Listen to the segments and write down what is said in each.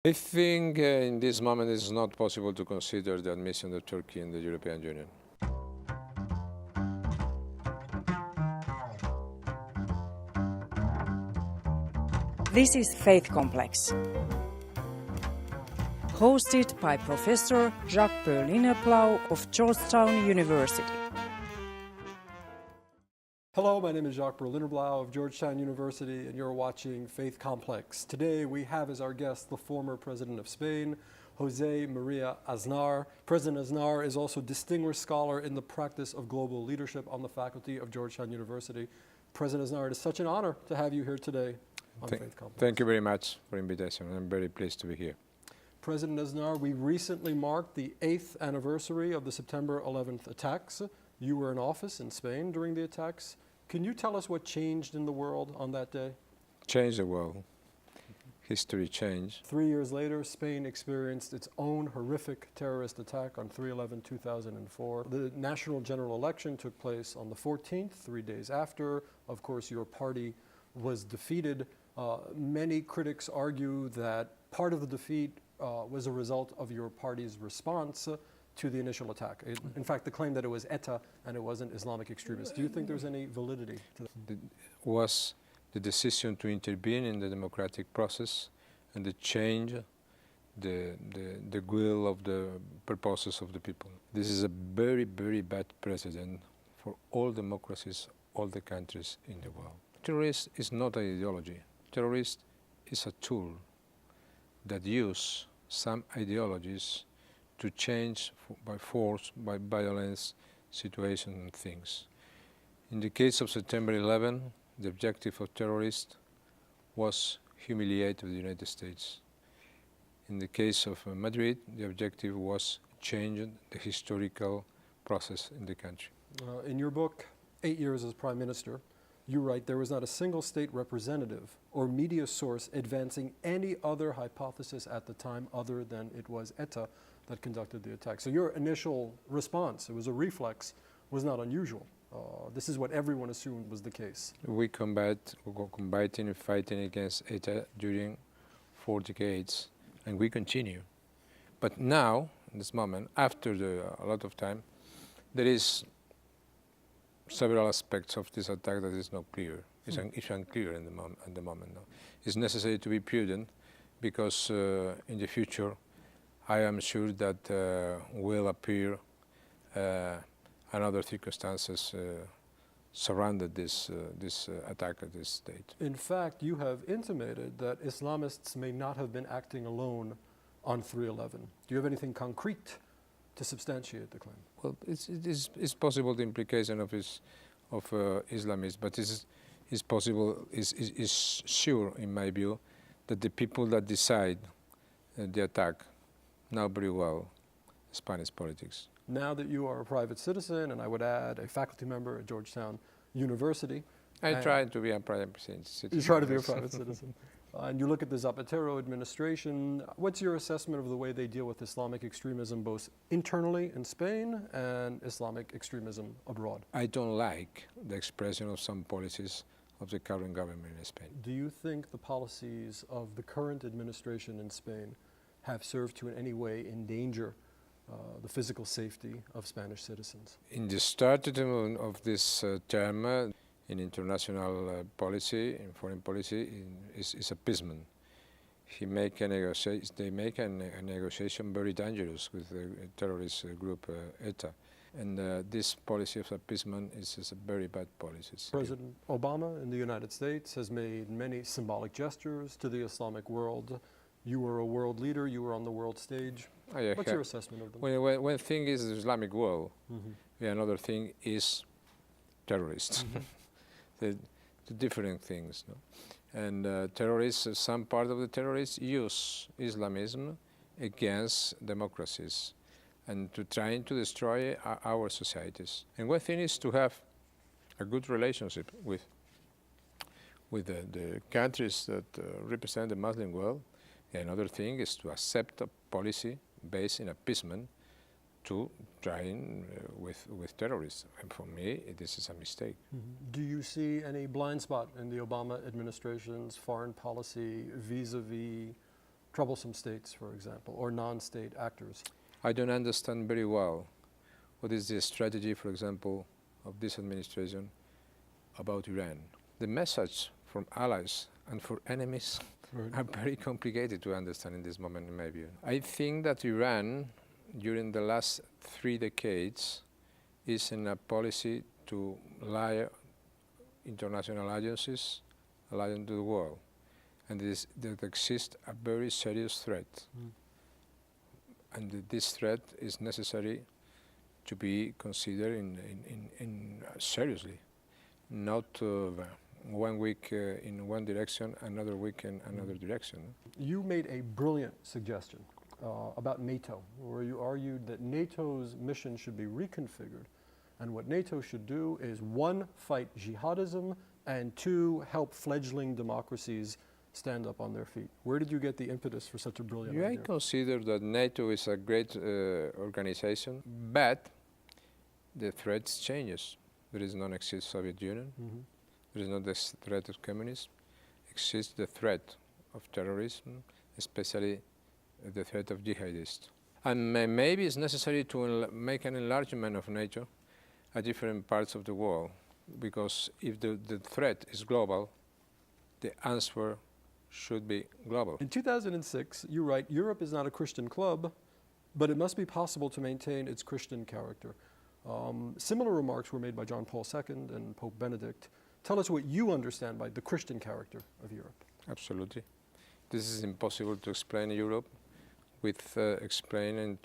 I think in this moment it's not possible to consider the admission of Turkey in the European Union. This is Faith Complex, hosted by Professor Jacques Berliner-Blau of Georgetown University. Hello, my name is Jacques Berliner-Blau of Georgetown University, and you're watching Faith Complex. Today we have as our guest the former president of Spain, José María Aznar. President Aznar is also a distinguished scholar in the practice of global leadership on the faculty of Georgetown University. President Aznar, it is such an honor to have you here today on Faith Complex. Thank you very much for the invitation. I'm very pleased to be here. President Aznar, we recently marked the 8th anniversary of the September 11th attacks. You were in office in Spain during the attacks. Can you tell us what changed in the world on that day? Changed the world. History changed. 3 years later, Spain experienced its own horrific terrorist attack on 3/11/2004. The national general election took place on the 14th, 3 days after. Of course, your party was defeated. Many critics argue that part of the defeat was a result of your party's response to the initial attack. In fact, the claim that it was ETA and it wasn't Islamic extremists. Do you think there's any validity to that? Was the decision to intervene in the democratic process and to change the will of the purposes of the people. This is a very, very bad precedent for all democracies, all the countries in the world. Terrorism is not an ideology. Terrorism is a tool that use some ideologies to change by force, by violence, situations and things. In the case of September 11, the objective of terrorists was humiliate the United States. In the case of Madrid, the objective was change the historical process in the country. In your book, 8 Years as Prime Minister, you write, there was not a single state representative or media source advancing any other hypothesis at the time other than it was ETA that conducted the attack. So your initial response, it was a reflex, was not unusual. This is what everyone assumed was the case. We combating and fighting against ETA during 4 decades, and we continue. But now, in this moment, after a lot of time, there is several aspects of this attack that is not clear. It's unclear at the moment. No. It's necessary to be prudent because in the future, I am sure that will appear and other circumstances surrounded this attack at this state. In fact, you have intimated that Islamists may not have been acting alone on 3/11. Do you have anything concrete to substantiate the claim? Well, it's possible the implication of Islamists, but it's possible, is sure in my view, that the people that decide the attack know very well Spanish politics. Now that you are a private citizen, and I would add a faculty member at Georgetown University. I try to be a private citizen. You try to be a private citizen. And you look at the Zapatero administration. What's your assessment of the way they deal with Islamic extremism, both internally in Spain and Islamic extremism abroad? I don't like the expression of some policies of the current government in Spain. Do you think the policies of the current administration in Spain have served to in any way endanger the physical safety of Spanish citizens? In the start of this term, in international policy, in foreign policy, is appeasement. They make a negotiation very dangerous with the terrorist group ETA. And this policy of appeasement is a very bad policy. President Obama in the United States has made many symbolic gestures to the Islamic world. You were a world leader, you were on the world stage. What's your assessment of them? One thing is the Islamic world, another thing is terrorists. The different things. No? And terrorists, some part of the terrorists use Islamism against democracies and to trying to destroy our societies. And one thing is to have a good relationship with the countries that represent the Muslim world. Another thing is to accept a policy based in appeasement to trying with terrorists. And for me, this is a mistake. Do you see any blind spot in the Obama administration's foreign policy vis-a-vis troublesome states, for example, or non-state actors? I don't understand very well what is the strategy, for example, of this administration about Iran. The message from allies and for enemies are very complicated to understand in this moment, in my view. I think that Iran, during the last 3 decades, is in a policy to lie international agencies, lying to the world. And there exists a very serious threat. And this threat is necessary to be considered in seriously, not 1 week in one direction, another week in another direction. You made a brilliant suggestion about NATO, where you argued that NATO's mission should be reconfigured, and what NATO should do is 1, fight jihadism, and 2, help fledgling democracies stand up on their feet. Where did you get the impetus for such a brilliant idea? I consider that NATO is a great organization, but the threats changes. There is non-exist Soviet Union. There is not the threat of communism. Exists the threat of terrorism, especially the threat of jihadists. And maybe it's necessary to make an enlargement of NATO at different parts of the world, because if the threat is global, the answer should be global. In 2006, you write, Europe is not a Christian club, but it must be possible to maintain its Christian character. Similar remarks were made by John Paul II and Pope Benedict. Tell us what you understand by the Christian character of Europe. Absolutely. This is impossible to explain in Europe with explaining,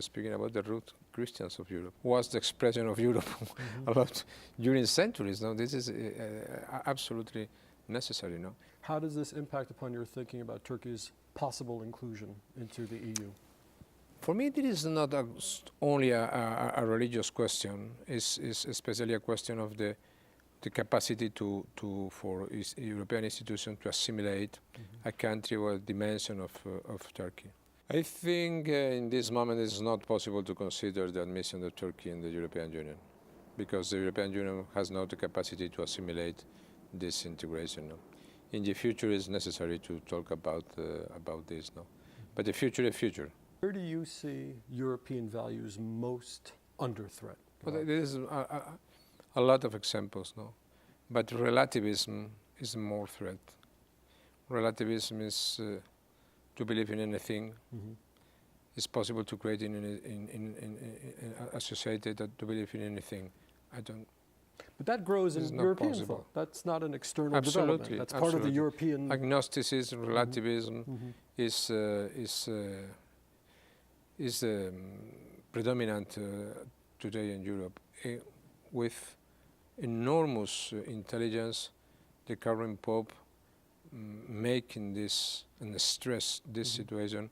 speaking about the root Christians of Europe. What's the expression of Europe about during centuries? No, this is absolutely necessary. No. How does this impact upon your thinking about Turkey's possible inclusion into the EU? For me, it is not only a religious question. It's especially a question of the capacity for European institutions to assimilate a country or a dimension of Turkey. I think in this moment it is not possible to consider the admission of Turkey in the European Union, because the European Union has not the capacity to assimilate this integration. No? In the future, it's necessary to talk about this. No? But the future is future. Where do you see European values most under threat? Well, there is a lot of examples, no? But relativism is more threat. Relativism is to believe in anything. It's possible to create in a society that to believe in anything. But that grows in European thought. That's not an external development. That's part of the European... Agnosticism, relativism is predominant today in Europe. With enormous intelligence, the current Pope making this and stress this situation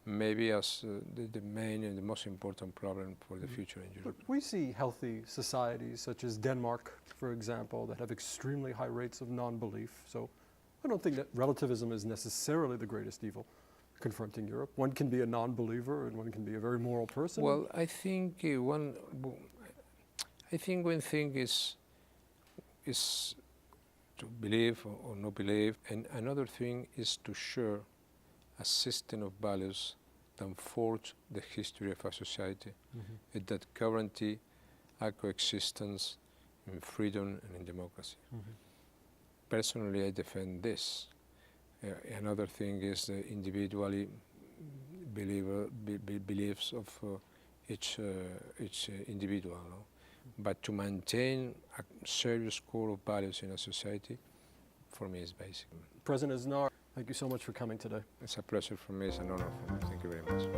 maybe as the main and the most important problem for the future in Europe. But we see healthy societies such as Denmark, for example, that have extremely high rates of non-belief. So I don't think that relativism is necessarily the greatest evil confronting Europe. One can be a non-believer and one can be a very moral person. Well, I think one thing is to believe or not believe, and another thing is to share a system of values that forge the history of a society and that guarantee a coexistence in freedom and in democracy. Personally, I defend this. Another thing is the individually beliefs of each individual. No? But to maintain a serious core of values in a society, for me, is basic. President Aznar, thank you so much for coming today. It's a pleasure for me. It's an honor for me. Thank you very much.